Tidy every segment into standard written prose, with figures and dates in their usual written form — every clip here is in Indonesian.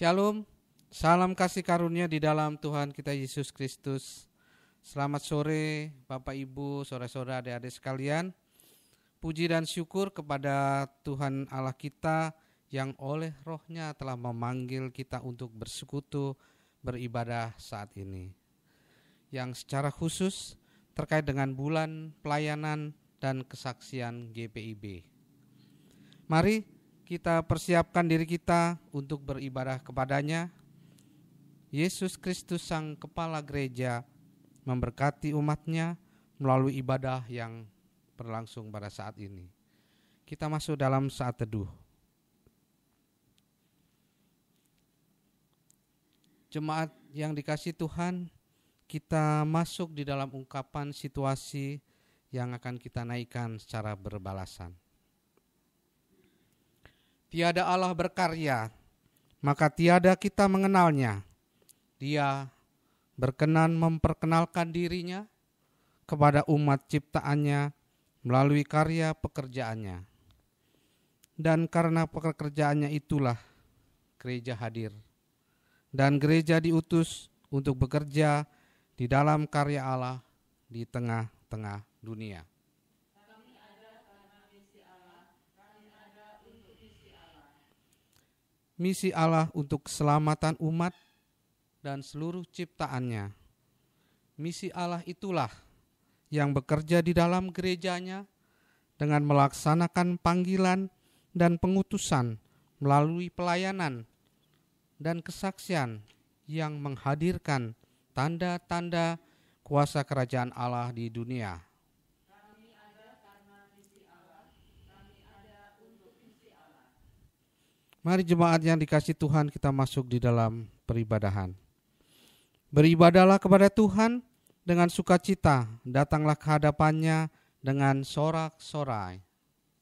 Shalom, salam kasih karunia di dalam Tuhan kita Yesus Kristus. Selamat sore Bapak Ibu, saudara-saudara, adik-adik sekalian. Puji dan syukur kepada Tuhan Allah kita yang oleh rohnya telah memanggil kita untuk bersekutu, beribadah saat ini. Yang secara khusus terkait dengan bulan pelayanan dan kesaksian GPIB. Mari kita persiapkan diri kita untuk beribadah kepadanya. Yesus Kristus Sang Kepala Gereja memberkati umatnya melalui ibadah yang berlangsung pada saat ini. Kita masuk dalam saat teduh. Jemaat yang dikasihi Tuhan, kita masuk di dalam ungkapan situasi yang akan kita naikkan secara berbalasan. Tiada Allah berkarya, maka tiada kita mengenalnya. Dia berkenan memperkenalkan dirinya kepada umat ciptaannya melalui karya pekerjaannya. Dan karena pekerjaannya itulah gereja hadir. Dan gereja diutus untuk bekerja di dalam karya Allah di tengah-tengah dunia. Misi Allah untuk keselamatan umat dan seluruh ciptaannya. Misi Allah itulah yang bekerja di dalam gerejanya dengan melaksanakan panggilan dan pengutusan melalui pelayanan dan kesaksian yang menghadirkan tanda-tanda kuasa kerajaan Allah di dunia. Mari jemaat yang dikasihi Tuhan, kita masuk di dalam peribadahan. Beribadahlah kepada Tuhan dengan sukacita, datanglah ke hadapannya dengan sorak-sorai.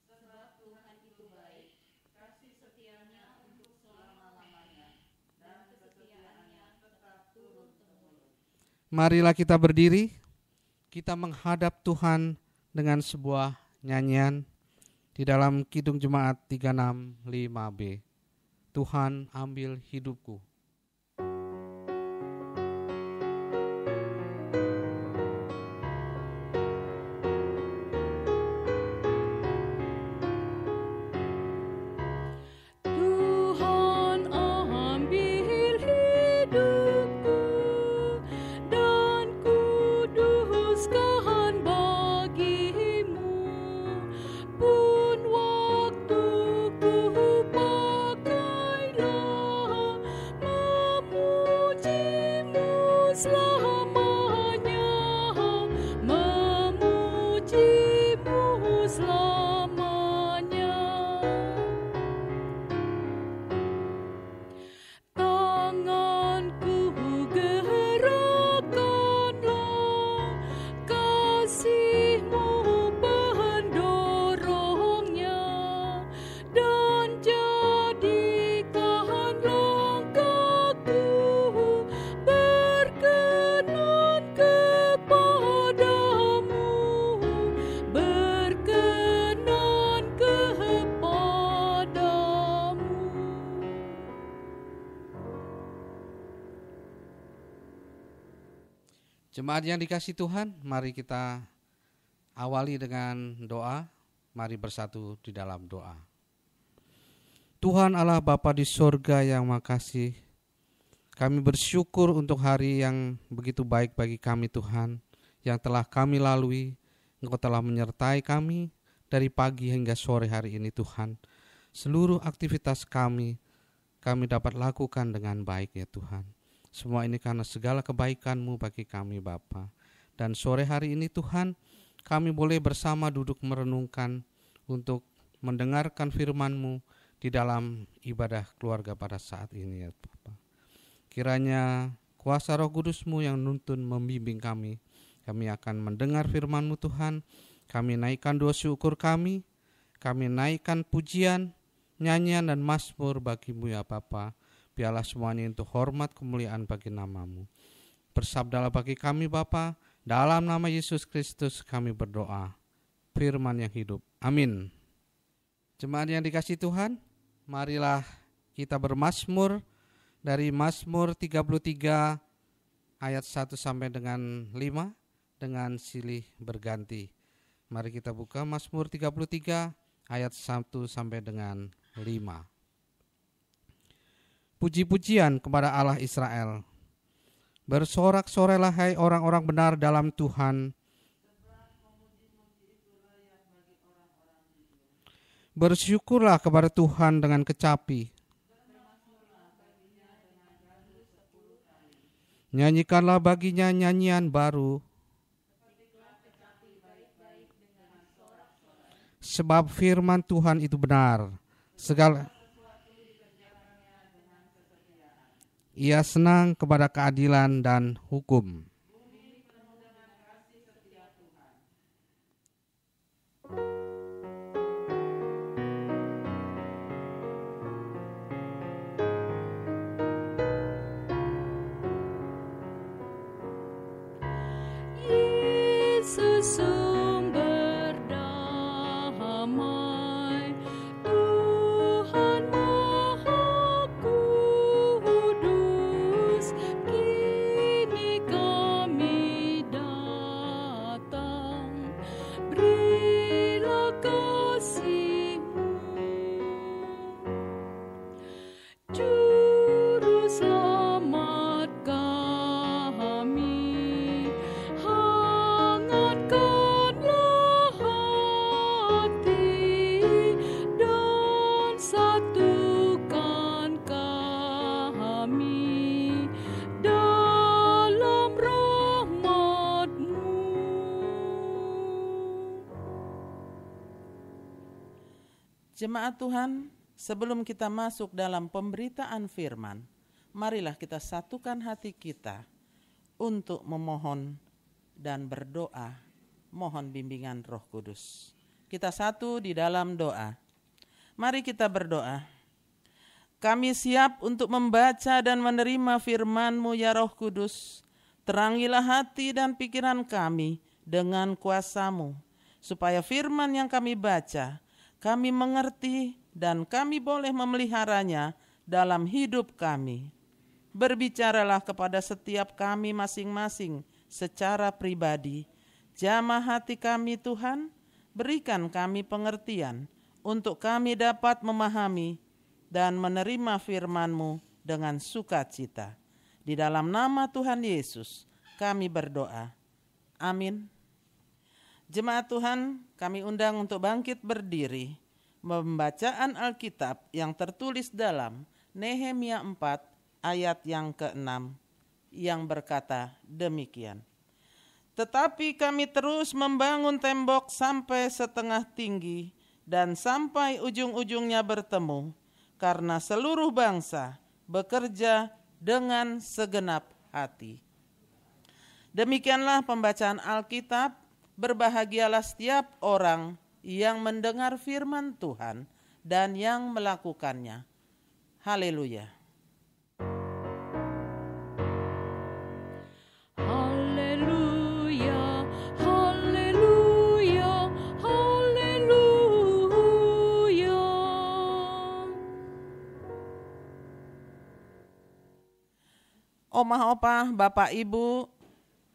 Sebab Tuhan itu baik, kasih setianya untuk selama-lamanya, dan kesetiaannya tetap turun-temurun. Marilah kita berdiri, kita menghadap Tuhan dengan sebuah nyanyian di dalam Kidung Jemaat 365B. Tuhan ambil hidupku. Jemaat yang dikasihi Tuhan, mari kita awali dengan doa. Mari bersatu di dalam doa. Tuhan Allah Bapa di sorga yang makasih, kami bersyukur untuk hari yang begitu baik bagi kami Tuhan, yang telah kami lalui. Engkau telah menyertai kami dari pagi hingga sore hari ini Tuhan. Seluruh aktivitas kami dapat lakukan dengan baik ya Tuhan. Semua ini karena segala kebaikan-Mu bagi kami Bapa. Dan sore hari ini Tuhan, kami boleh bersama duduk merenungkan untuk mendengarkan firman-Mu di dalam ibadah keluarga pada saat ini ya Bapa. Kiranya kuasa Roh Kudus-Mu yang nuntun membimbing kami akan mendengar firman-Mu Tuhan. Kami naikkan doa syukur kami naikkan pujian, nyanyian dan mazmur bagi-Mu ya Bapa. Biarlah semuanya untuk hormat kemuliaan bagi nama-Mu. Bersabdalah bagi kami Bapa, dalam nama Yesus Kristus kami berdoa. Firman yang hidup. Amin. Jemaat yang dikasihi Tuhan, marilah kita bermazmur dari Mazmur 33 ayat 1 sampai dengan 5 dengan silih berganti. Mari kita buka Mazmur 33 ayat 1 sampai dengan 5. Puji-pujian kepada Allah Israel. Bersorak-sorailah hai orang-orang benar dalam Tuhan. Bersyukurlah kepada Tuhan dengan kecapi. Nyanyikanlah baginya nyanyian baru. Sebab firman Tuhan itu benar. Ia senang kepada keadilan dan hukum. Yesus sumber damai, Tuhan Maha Kudus, kini kami datang, berilah kasih-Mu, Juru Selamat kami. Hangatkanlah hati dan satukan kami dalam rahmat-Mu. Jemaat Tuhan, sebelum kita masuk dalam pemberitaan firman, marilah kita satukan hati kita untuk memohon dan berdoa, mohon bimbingan Roh Kudus. Kita satu di dalam doa. Mari kita berdoa. Kami siap untuk membaca dan menerima firman-Mu ya Roh Kudus. Terangilah hati dan pikiran kami dengan kuasa-Mu, supaya firman yang kami baca, kami mengerti dan kami boleh memeliharanya dalam hidup kami. Berbicaralah kepada setiap kami masing-masing secara pribadi. Jamah hati kami Tuhan, berikan kami pengertian untuk kami dapat memahami dan menerima firman-Mu dengan sukacita. Di dalam nama Tuhan Yesus kami berdoa. Amin. Jemaat Tuhan, kami undang untuk bangkit berdiri. Pembacaan Alkitab yang tertulis dalam Nehemia 4 ayat yang ke-6 yang berkata demikian. Tetapi kami terus membangun tembok sampai setengah tinggi dan sampai ujung-ujungnya bertemu, karena seluruh bangsa bekerja dengan segenap hati. Demikianlah pembacaan Alkitab. Berbahagialah setiap orang yang mendengar firman Tuhan dan yang melakukannya. Haleluya. Haleluya, haleluya, haleluya. Omah opah, Bapak Ibu,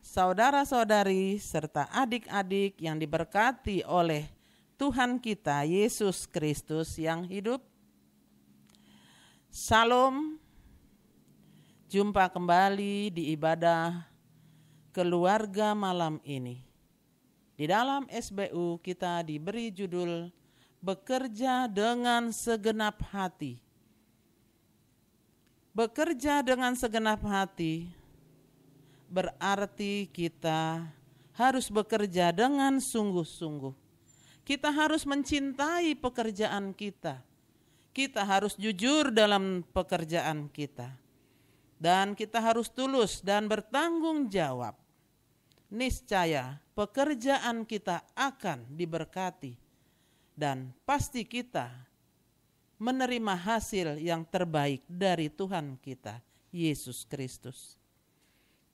saudara-saudari serta adik-adik yang diberkati oleh Tuhan kita Yesus Kristus yang hidup. Salam. Jumpa kembali di ibadah keluarga malam ini. Di dalam SBU kita diberi judul Bekerja dengan segenap hati. Bekerja dengan segenap hati berarti kita harus bekerja dengan sungguh-sungguh. Kita harus mencintai pekerjaan kita. Kita harus jujur dalam pekerjaan kita. Dan kita harus tulus dan bertanggung jawab. Niscaya pekerjaan kita akan diberkati. Dan pasti kita menerima hasil yang terbaik dari Tuhan kita, Yesus Kristus.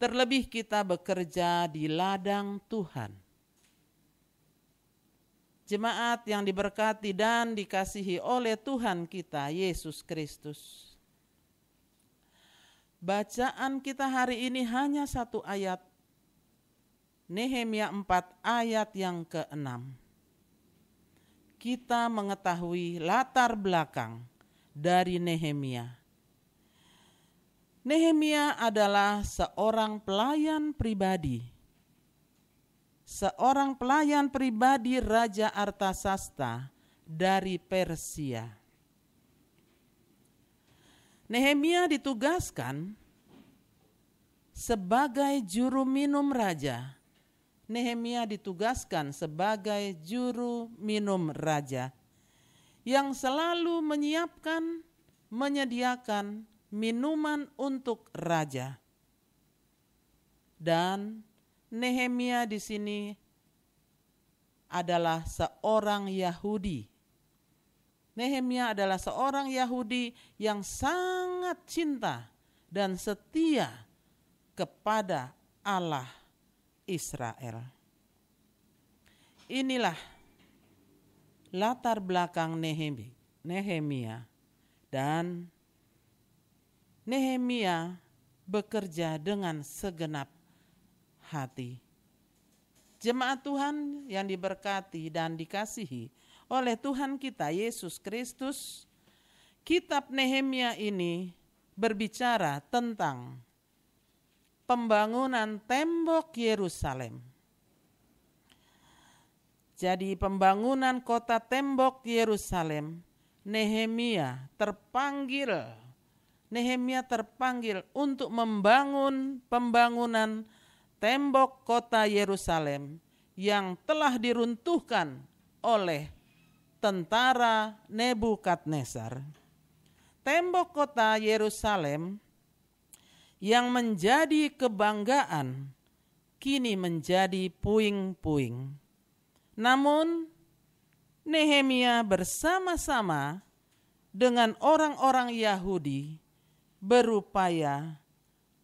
Terlebih kita bekerja di ladang Tuhan. Jemaat yang diberkati dan dikasihi oleh Tuhan kita, Yesus Kristus. Bacaan kita hari ini hanya satu ayat, Nehemia 4 ayat yang ke-6. Kita mengetahui latar belakang dari Nehemia. Nehemia adalah seorang pelayan pribadi. Seorang pelayan pribadi Raja Artasasta dari Persia. Nehemia ditugaskan sebagai juru minum raja. Nehemia ditugaskan sebagai juru minum raja yang selalu menyediakan minuman untuk raja. Dan Nehemia di sini adalah seorang Yahudi. Nehemia adalah seorang Yahudi yang sangat cinta dan setia kepada Allah Israel. Inilah latar belakang Nehemia, dan Nehemia bekerja dengan segenap hati. Jemaat Tuhan yang diberkati dan dikasihi oleh Tuhan kita Yesus Kristus, kitab Nehemia ini berbicara tentang pembangunan tembok Yerusalem. Jadi pembangunan kota tembok Yerusalem, Nehemia terpanggil untuk membangun pembangunan tembok kota Yerusalem yang telah diruntuhkan oleh tentara Nebukadnezar. Tembok kota Yerusalem yang menjadi kebanggaan kini menjadi puing-puing. Namun Nehemia bersama-sama dengan orang-orang Yahudi berupaya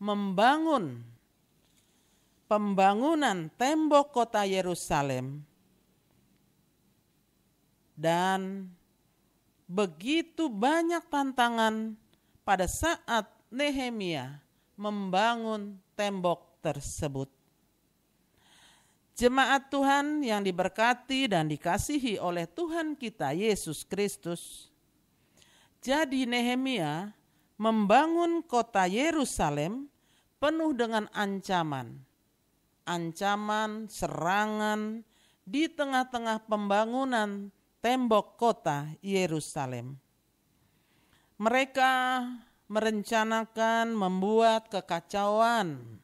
membangun pembangunan tembok kota Yerusalem. Dan begitu banyak tantangan pada saat Nehemia membangun tembok tersebut. Jemaat Tuhan yang diberkati dan dikasihi oleh Tuhan kita Yesus Kristus. Jadi Nehemia membangun kota Yerusalem penuh dengan ancaman, serangan di tengah-tengah pembangunan tembok kota Yerusalem. Mereka merencanakan membuat kekacauan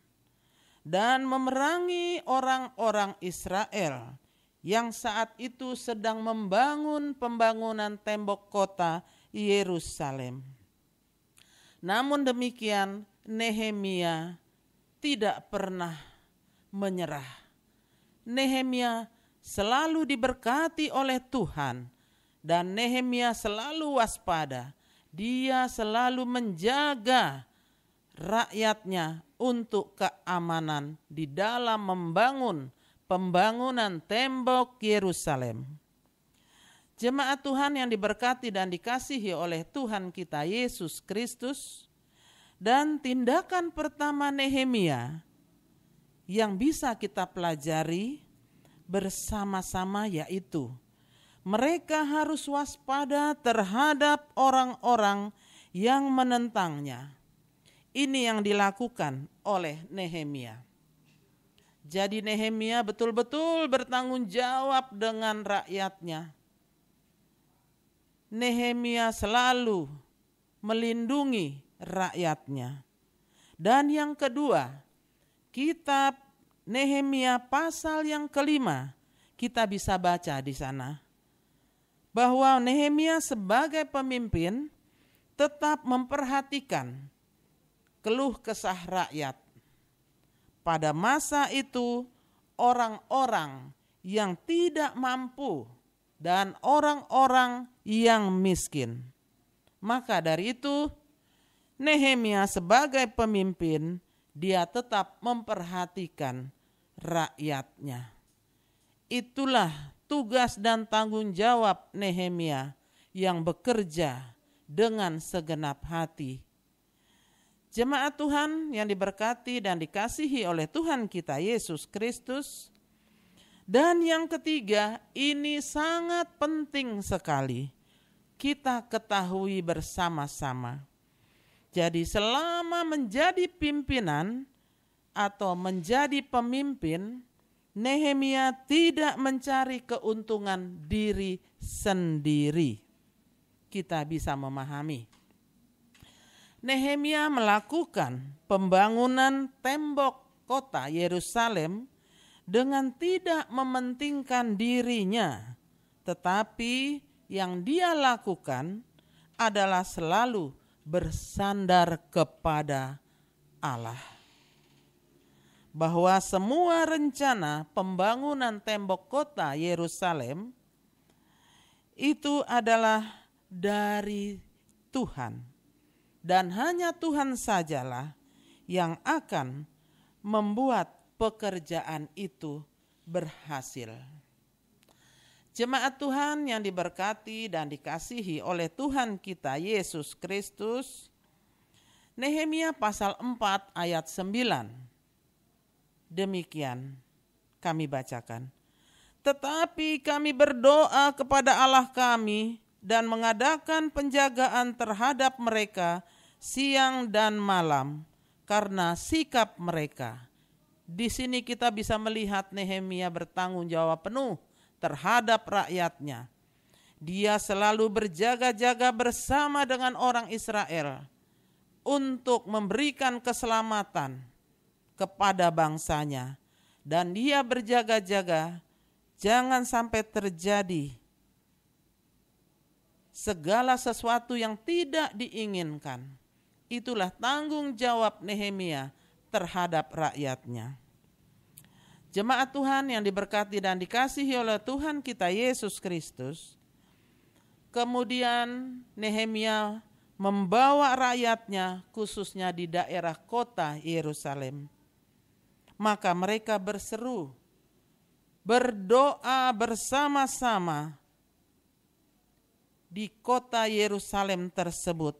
dan memerangi orang-orang Israel yang saat itu sedang membangun pembangunan tembok kota Yerusalem. Namun demikian, Nehemia tidak pernah menyerah. Nehemia selalu diberkati oleh Tuhan, dan Nehemia selalu waspada. Dia selalu menjaga rakyatnya untuk keamanan di dalam membangun pembangunan tembok Yerusalem. Jemaat Tuhan yang diberkati dan dikasihi oleh Tuhan kita Yesus Kristus, dan tindakan pertama Nehemia yang bisa kita pelajari bersama-sama yaitu mereka harus waspada terhadap orang-orang yang menentangnya. Ini yang dilakukan oleh Nehemia. Jadi Nehemia betul-betul bertanggung jawab dengan rakyatnya. Nehemia selalu melindungi rakyatnya. Dan yang kedua, kitab Nehemia pasal yang kelima, kita bisa baca di sana bahwa Nehemia sebagai pemimpin tetap memperhatikan keluh kesah rakyat. Pada masa itu orang-orang yang tidak mampu dan orang-orang yang miskin. Maka dari itu Nehemia sebagai pemimpin, dia tetap memperhatikan rakyatnya. Itulah tugas dan tanggung jawab Nehemia yang bekerja dengan segenap hati. Jemaat Tuhan yang diberkati dan dikasihi oleh Tuhan kita Yesus Kristus. Dan yang ketiga, ini sangat penting sekali kita ketahui bersama-sama. Jadi selama menjadi pimpinan atau menjadi pemimpin, Nehemia tidak mencari keuntungan diri sendiri. Kita bisa memahami. Nehemia melakukan pembangunan tembok kota Yerusalem dengan tidak mementingkan dirinya, tetapi yang dia lakukan adalah selalu bersandar kepada Allah. Bahwa semua rencana pembangunan tembok kota Yerusalem itu adalah dari Tuhan. Dan hanya Tuhan sajalah yang akan membuat pekerjaan itu berhasil. Jemaat Tuhan yang diberkati dan dikasihi oleh Tuhan kita Yesus Kristus, Nehemia pasal 4 ayat 9. Demikian kami bacakan. Tetapi kami berdoa kepada Allah kami dan mengadakan penjagaan terhadap mereka siang dan malam karena sikap mereka. Di sini kita bisa melihat Nehemia bertanggung jawab penuh terhadap rakyatnya. Dia selalu berjaga-jaga bersama dengan orang Israel untuk memberikan keselamatan kepada bangsanya. Dan dia berjaga-jaga jangan sampai terjadi segala sesuatu yang tidak diinginkan. Itulah tanggung jawab Nehemia terhadap rakyatnya. Jemaat Tuhan yang diberkati dan dikasihi oleh Tuhan kita Yesus Kristus, kemudian Nehemia membawa rakyatnya khususnya di daerah kota Yerusalem. Maka mereka berseru, berdoa bersama-sama di kota Yerusalem tersebut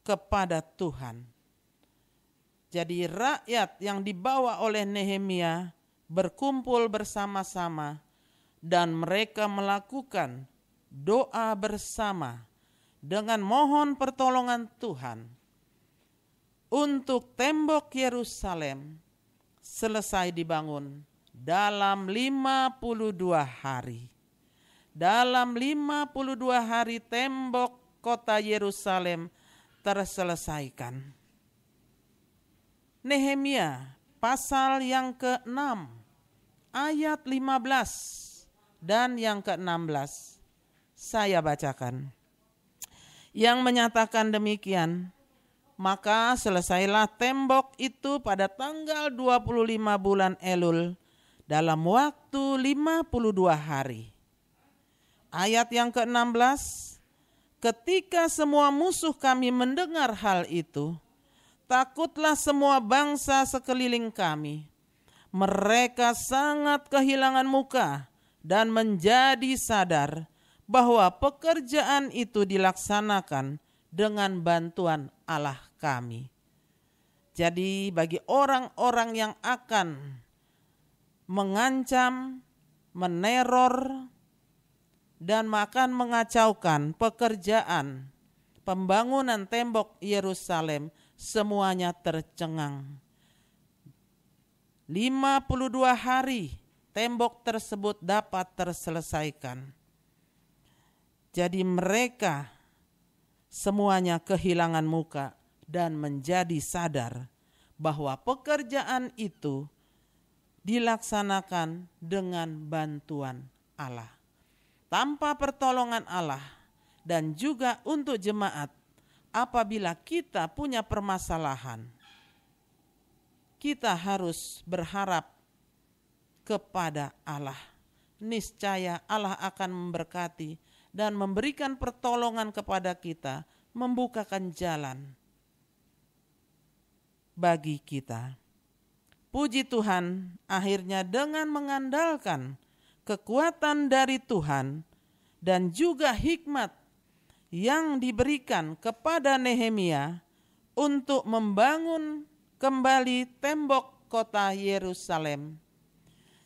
kepada Tuhan. Jadi rakyat yang dibawa oleh Nehemia berkumpul bersama-sama dan mereka melakukan doa bersama dengan mohon pertolongan Tuhan untuk tembok Yerusalem selesai dibangun dalam 52 hari. Dalam 52 hari tembok kota Yerusalem terselesaikan. Nehemia pasal yang ke-6 ayat 15 dan yang ke-16 saya bacakan. Yang menyatakan demikian, maka selesailah tembok itu pada tanggal 25 bulan Elul dalam waktu 52 hari. Ayat yang ke-16, ketika semua musuh kami mendengar hal itu, takutlah semua bangsa sekeliling kami. Mereka sangat kehilangan muka dan menjadi sadar bahwa pekerjaan itu dilaksanakan dengan bantuan Allah kami. Jadi bagi orang-orang yang akan mengancam, meneror, dan akan mengacaukan pekerjaan pembangunan tembok Yerusalem, semuanya tercengang. 52 hari tembok tersebut dapat terselesaikan. Jadi mereka semuanya kehilangan muka dan menjadi sadar bahwa pekerjaan itu dilaksanakan dengan bantuan Allah. Tanpa pertolongan Allah dan juga untuk jemaat, apabila kita punya permasalahan, kita harus berharap kepada Allah. Niscaya Allah akan memberkati dan memberikan pertolongan kepada kita, membukakan jalan bagi kita. Puji Tuhan, akhirnya dengan mengandalkan kekuatan dari Tuhan dan juga hikmat yang diberikan kepada Nehemia, untuk membangun kembali tembok kota Yerusalem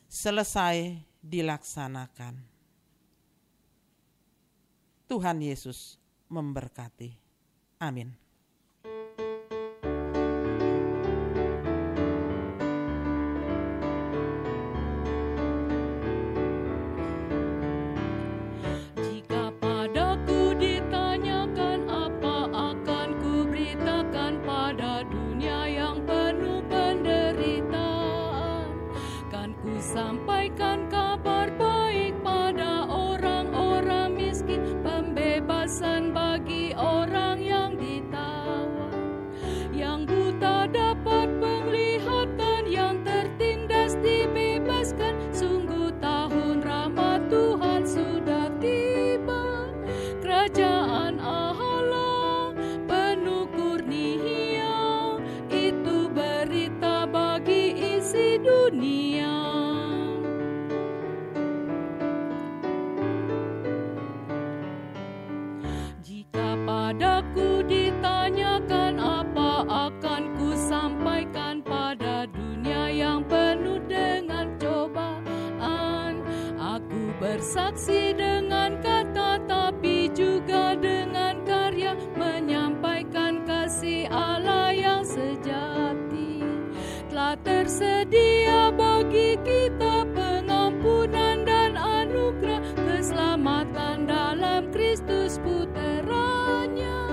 selesai dilaksanakan. Tuhan Yesus memberkati. Amin. Jika padaku ditanyakan apa akan ku beritakan pada dunia yang penuh penderitaan, kan ku sampaikan kabar baik pada orang-orang miskin, pembebasan bagi orang yang ditawan, yang buta dapat penglihatan, yang tertindas dibebaskan. Sungguh tahun rahmat Tuhan sudah tiba, kerajaan Allah penuh kurnia, itu berita bagi isi dunia. Jika padaku ditanyakan apa akan ku sampaikan pada dunia yang penuh dengan cobaan, aku bersaksi dengan kata tapi juga dengan karya, menyampaikan kasih Allah yang sejati. Telah tersedia bagi kita pengampunan dan anugerah, keselamatan dalam Kristus puteranya.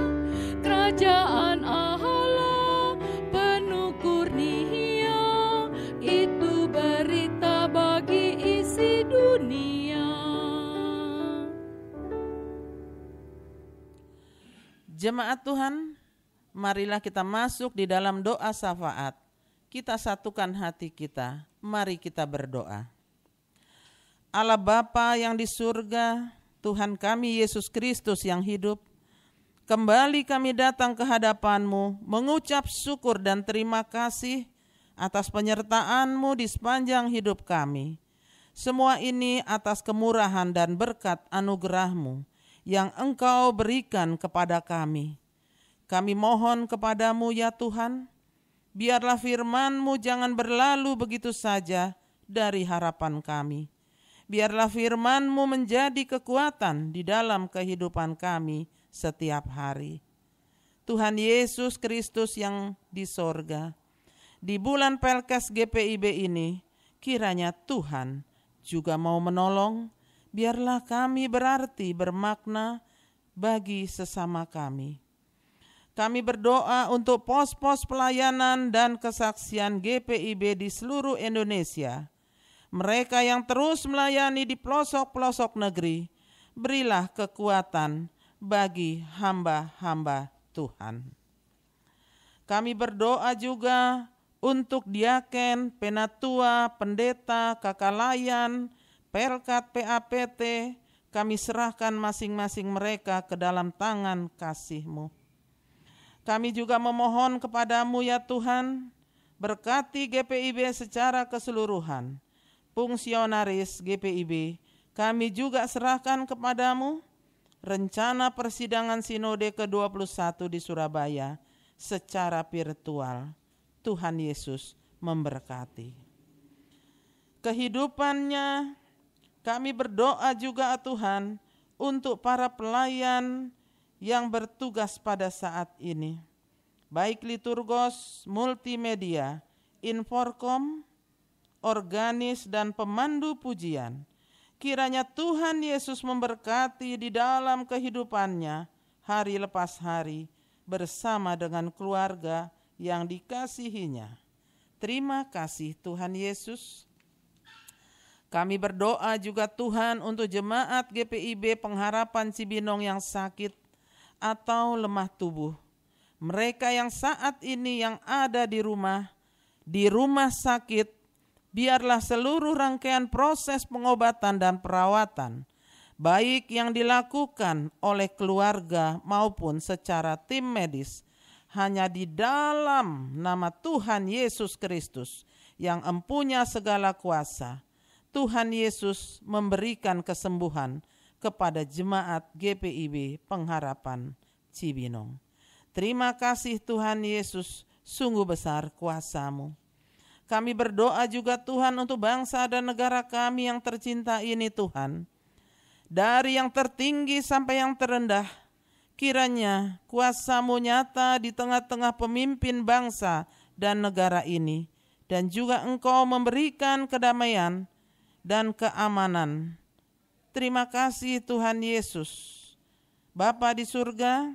Kerajaan Allah penuh kurnia, itu berita bagi isi dunia. Jemaat Tuhan, marilah kita masuk di dalam doa syafaat. Kita satukan hati kita, mari kita berdoa. Allah Bapa yang di surga, Tuhan kami Yesus Kristus yang hidup, kembali kami datang ke hadapan-Mu, mengucap syukur dan terima kasih atas penyertaan-Mu di sepanjang hidup kami. Semua ini atas kemurahan dan berkat anugerah-Mu yang Engkau berikan kepada kami. Kami mohon kepadamu ya Tuhan, biarlah firman-Mu jangan berlalu begitu saja dari harapan kami. Biarlah firman-Mu menjadi kekuatan di dalam kehidupan kami setiap hari. Tuhan Yesus Kristus yang di sorga, di bulan Pelkes GPIB ini, kiranya Tuhan juga mau menolong, biarlah kami berarti bermakna bagi sesama kami. Kami berdoa untuk pos-pos pelayanan dan kesaksian GPIB di seluruh Indonesia. Mereka yang terus melayani di pelosok-pelosok negeri, berilah kekuatan bagi hamba-hamba Tuhan. Kami berdoa juga untuk diaken, penatua, pendeta, kakak layan, pelkat, PAPT, kami serahkan masing-masing mereka ke dalam tangan kasih-Mu. Kami juga memohon kepadamu ya Tuhan, berkati GPIB secara keseluruhan. Fungsionaris GPIB, kami juga serahkan kepadamu rencana persidangan Sinode ke-21 di Surabaya secara virtual. Tuhan Yesus memberkati. Kehidupannya, kami berdoa juga Tuhan untuk para pelayan yang bertugas pada saat ini, baik liturgos, multimedia, inforkom, organis, dan pemandu pujian. Kiranya Tuhan Yesus memberkati di dalam kehidupannya hari lepas hari bersama dengan keluarga yang dikasihinya. Terima kasih Tuhan Yesus. Kami berdoa juga Tuhan untuk jemaat GPIB Pengharapan Cibinong yang sakit atau lemah tubuh. Mereka yang saat ini yang ada di rumah sakit, biarlah seluruh rangkaian proses pengobatan dan perawatan, baik yang dilakukan oleh keluarga maupun secara tim medis, hanya di dalam nama Tuhan Yesus Kristus yang empunya segala kuasa. Tuhan Yesus memberikan kesembuhan kepada jemaat GPIB Pengharapan Cibinong. Terima kasih Tuhan Yesus, sungguh besar kuasa-Mu. Kami berdoa juga Tuhan untuk bangsa dan negara kami yang tercinta ini Tuhan. Dari yang tertinggi sampai yang terendah, kiranya kuasa-Mu nyata di tengah-tengah pemimpin bangsa dan negara ini. Dan juga Engkau memberikan kedamaian dan keamanan. Terima kasih Tuhan Yesus. Bapa di surga,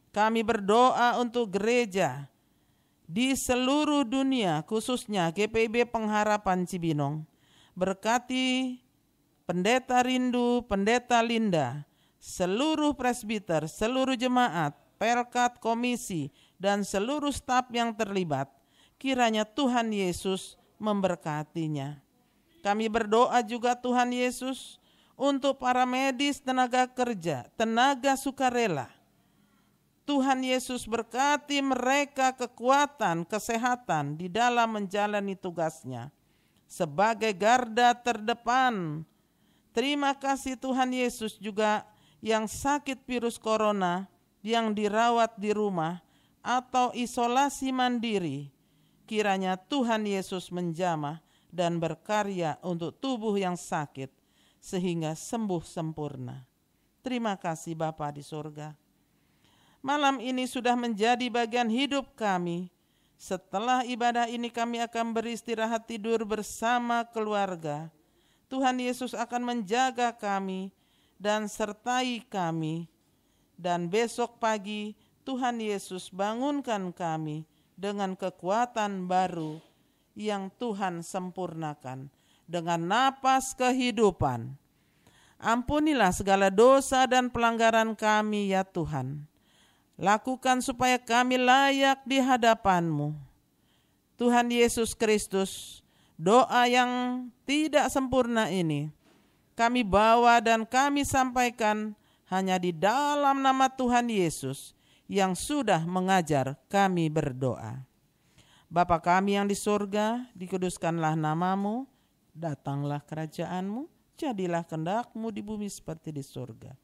kami berdoa untuk gereja di seluruh dunia, khususnya GPIB Pengharapan Cibinong. Berkati Pendeta Rindu, Pendeta Linda, seluruh presbiter, seluruh jemaat, pelkat, komisi, dan seluruh staf yang terlibat. Kiranya Tuhan Yesus memberkatinya. Kami berdoa juga Tuhan Yesus untuk para medis, tenaga kerja, tenaga sukarela. Tuhan Yesus berkati mereka kekuatan, kesehatan di dalam menjalani tugasnya sebagai garda terdepan. Terima kasih Tuhan Yesus juga yang sakit virus corona, yang dirawat di rumah atau isolasi mandiri. Kiranya Tuhan Yesus menjamah dan berkarya untuk tubuh yang sakit sehingga sembuh sempurna. Terima kasih Bapa di surga. Malam ini sudah menjadi bagian hidup kami. Setelah ibadah ini kami akan beristirahat tidur bersama keluarga. Tuhan Yesus akan menjaga kami dan sertai kami. Dan besok pagi Tuhan Yesus bangunkan kami dengan kekuatan baru yang Tuhan sempurnakan dengan napas kehidupan. Ampunilah segala dosa dan pelanggaran kami ya Tuhan. Lakukan supaya kami layak di hadapan-Mu. Tuhan Yesus Kristus, doa yang tidak sempurna ini kami bawa dan kami sampaikan hanya di dalam nama Tuhan Yesus yang sudah mengajar kami berdoa. Bapa kami yang di surga, dikuduskanlah nama-Mu, datanglah kerajaan-Mu, jadilah kehendak-Mu di bumi seperti di surga.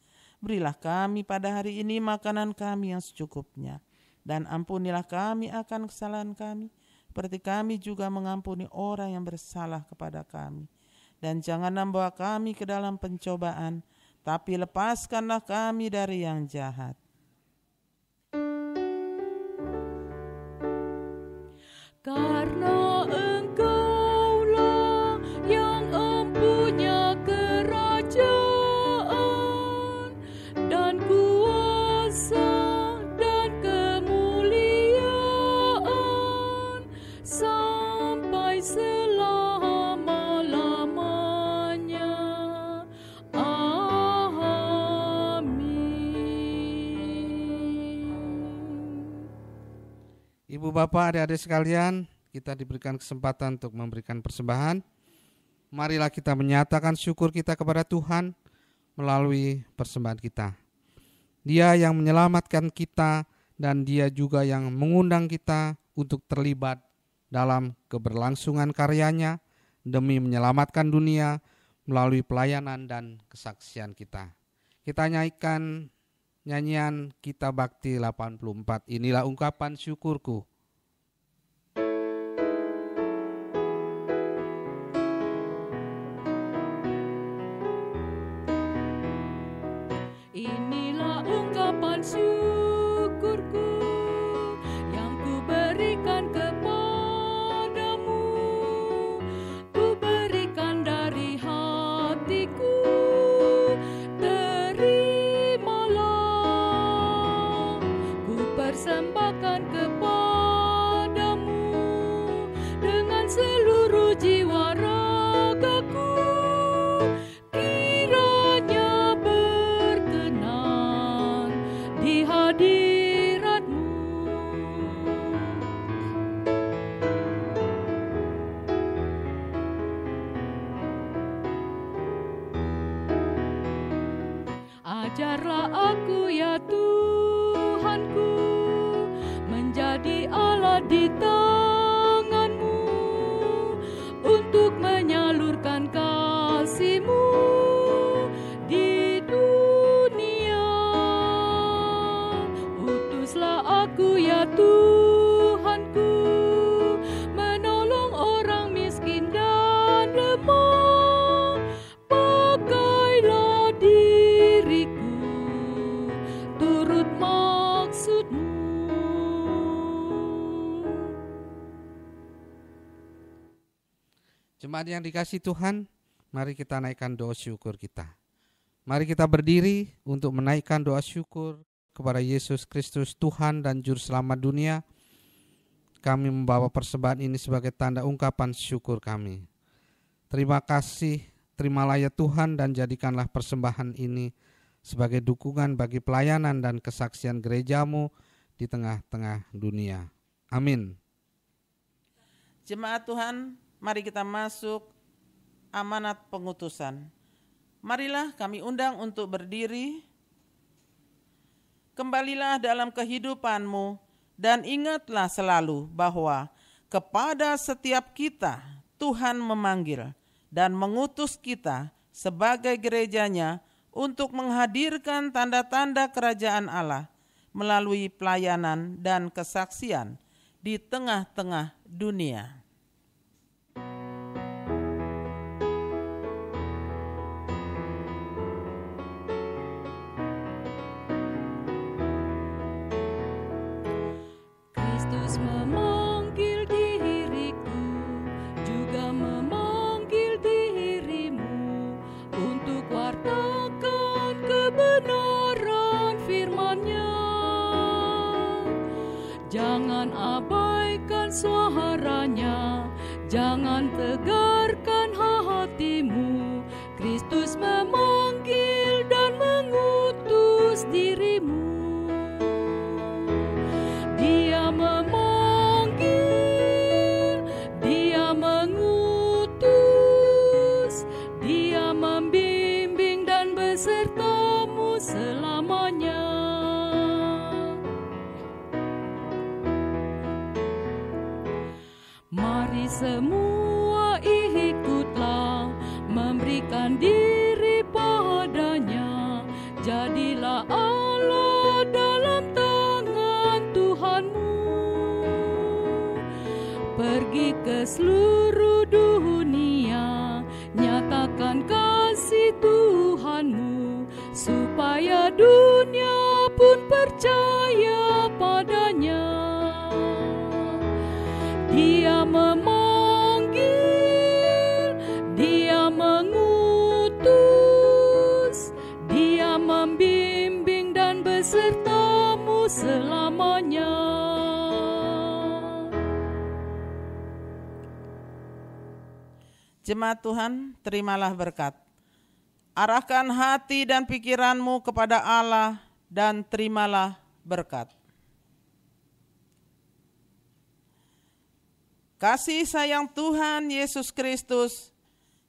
Berilah kami pada hari ini makanan kami yang secukupnya, dan ampunilah kami akan kesalahan kami, seperti kami juga mengampuni orang yang bersalah kepada kami. Dan jangan membawa kami ke dalam pencobaan, tapi lepaskanlah kami dari yang jahat. Karena Engkaulah yang empunya kerajaan dan kuasa dan kemuliaan sampai selama-lamanya. Ibu bapak, adik-adik sekalian, kita diberikan kesempatan untuk memberikan persembahan. Marilah kita menyatakan syukur kita kepada Tuhan melalui persembahan kita. Dia yang menyelamatkan kita dan Dia juga yang mengundang kita untuk terlibat dalam keberlangsungan karyanya demi menyelamatkan dunia melalui pelayanan dan kesaksian kita. Kita nyanyikan nyanyian Kita Bakti 84. Inilah ungkapan syukurku. Inilah ungkapan syukurku yang ku berikan kepadamu. Ku berikan dari hatiku. Terimalah. Ku persembahkan kepadamu dengan seluruh jiwa ragaku. Kiranya berkenan di hadirat-Mu. Ajarlah aku ya Tuhanku menjadi Allah di tangan-Mu untuk menyalurkan kasih-Mu di dunia. Utuslah aku ya Tuhanku, menolong orang miskin dan lemah. Pakailah diriku turut maksud-Mu. Jemaat yang dikasihi Tuhan, mari kita naikkan doa syukur kita. Mari kita berdiri untuk menaikkan doa syukur kepada Yesus Kristus, Tuhan dan Juru Selamat dunia. Kami membawa persembahan ini sebagai tanda ungkapan syukur kami. Terima kasih, terimalah ya Tuhan, dan jadikanlah persembahan ini sebagai dukungan bagi pelayanan dan kesaksian gereja-Mu di tengah-tengah dunia. Amin. Jemaat Tuhan, mari kita masuk amanat pengutusan. Marilah kami undang untuk berdiri. Kembalilah dalam kehidupan-Mu dan ingatlah selalu bahwa kepada setiap kita Tuhan memanggil dan mengutus kita sebagai gerejanya untuk menghadirkan tanda-tanda kerajaan Allah melalui pelayanan dan kesaksian di tengah-tengah dunia. Kristus memanggil diriku, juga memanggil dirimu untuk wartakan kebenaran firman-Nya. Jangan abaikan suaranya, jangan tegarkan hatimu. Kristus memanggil dan mengutus dirimu. Dia memanggil, Dia mengutus, Dia membimbing dan besertamu selamanya. Mari semua ikutlah, memberikan diri padanya. Jadilah Allah dalam tangan Tuhanmu. Pergi ke seluruh dunia, nyatakan kasih Tuhanmu, supaya dunia pun percaya padanya. Dia memanggil, Dia mengutus, Dia membimbing dan besertamu selamanya. Jemaat Tuhan, terimalah berkat. Arahkan hati dan pikiranmu kepada Allah dan terimalah berkat. Kasih sayang Tuhan Yesus Kristus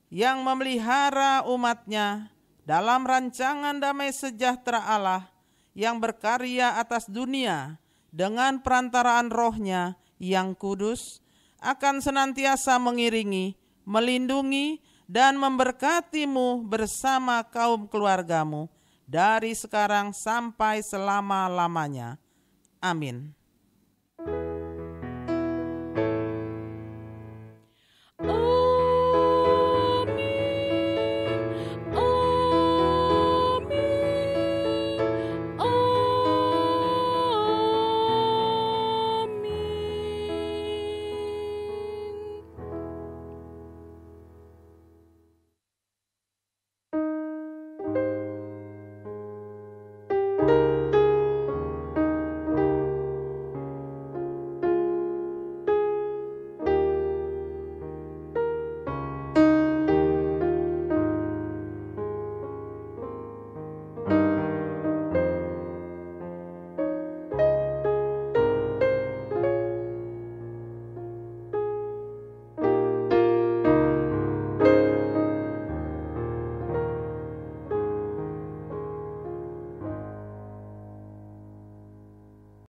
yang memelihara umat-Nya dalam rancangan damai sejahtera Allah yang berkarya atas dunia dengan perantaraan Roh-Nya yang kudus akan senantiasa mengiringi, melindungi, dan memberkatimu bersama kaum keluargamu dari sekarang sampai selama-lamanya. Amin.